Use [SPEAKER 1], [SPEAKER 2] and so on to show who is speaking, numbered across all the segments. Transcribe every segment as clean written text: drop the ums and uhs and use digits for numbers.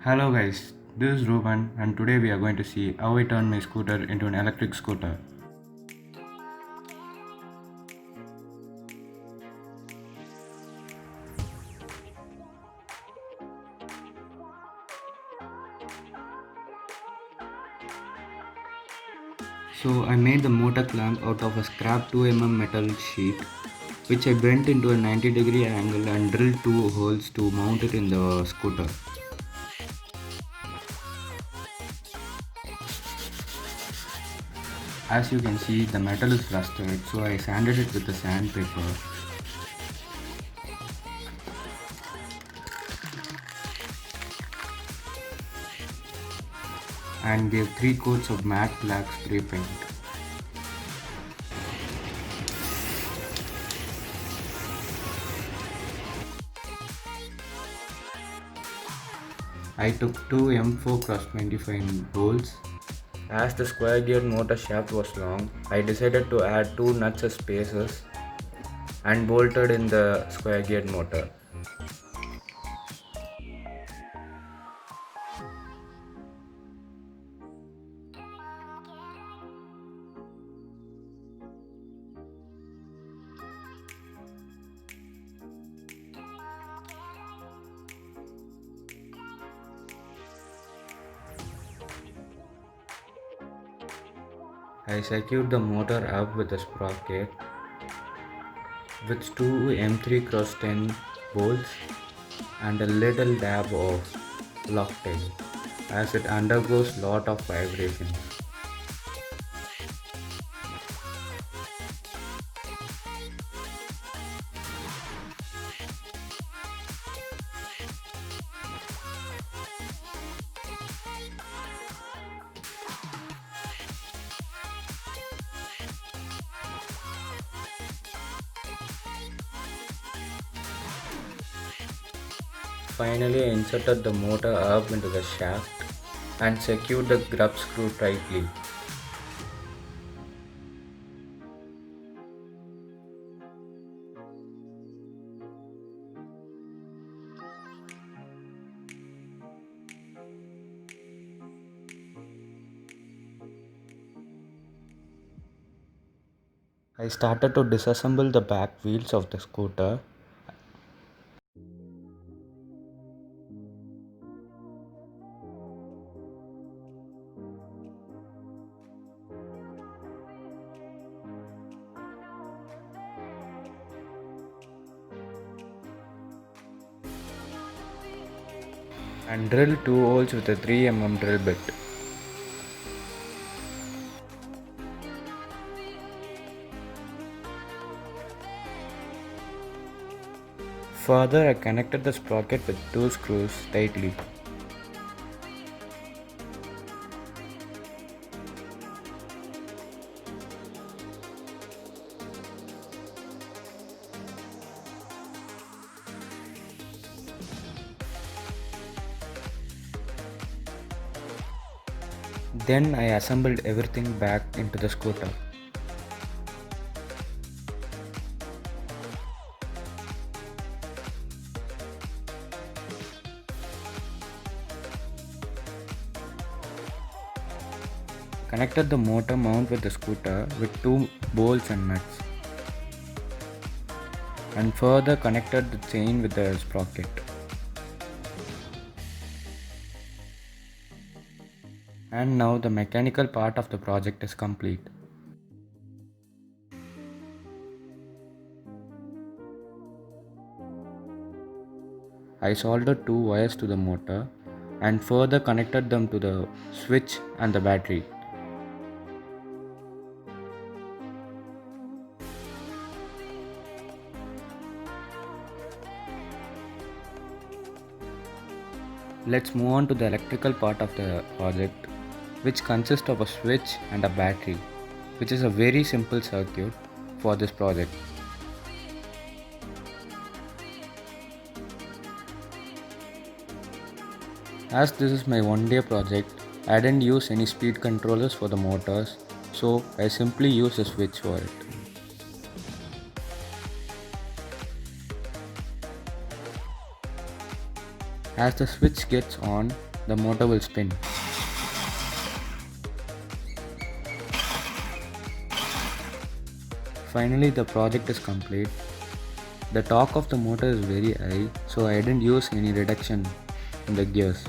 [SPEAKER 1] Hello guys, this is Ruben and today we are going to see how I turned my scooter into an electric scooter. So I made the motor clamp out of a scrap 2 mm metal sheet which I bent into a 90-degree angle and drilled 2 holes to mount it in the scooter. As you can see, the metal is rusted, so I sanded it with a sandpaper. And gave 3 coats of matte black spray paint. I took 2 M4x25 bolts. As the square geared motor shaft was long, I decided to add 2 nuts as spacers and bolted in the square geared motor. I secured the motor up with a sprocket with 2 M3x10 bolts and a little dab of Loctite as it undergoes lot of vibrations. Finally, I inserted the motor up into the shaft and secured the grub screw tightly. I started to disassemble the back wheels of the scooter. And drill 2 holes with a 3 mm drill bit. Further, I connected the sprocket with 2 screws tightly. Then I assembled everything back into the scooter. Connected the motor mount with the scooter with 2 bolts and nuts. And further connected the chain with the sprocket. And now the mechanical part of the project is complete. I soldered 2 wires to the motor and further connected them to the switch and the battery. Let's move on to the electrical part of the project, which consists of a switch and a battery, which is a very simple circuit for this project. As this is my one-day project, I didn't use any speed controllers for the motors, so I simply use a switch for it. As the switch gets on, the motor will spin. Finally, the project is complete. The torque of the motor is very high, so I didn't use any reduction in the gears.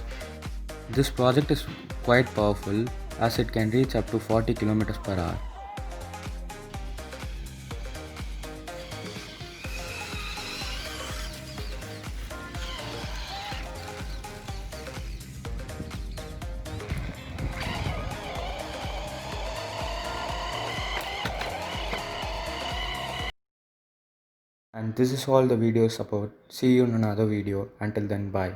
[SPEAKER 1] This project is quite powerful as it can reach up to 40 km per hour. And this is all the video is about. See you in another video. Until then, bye.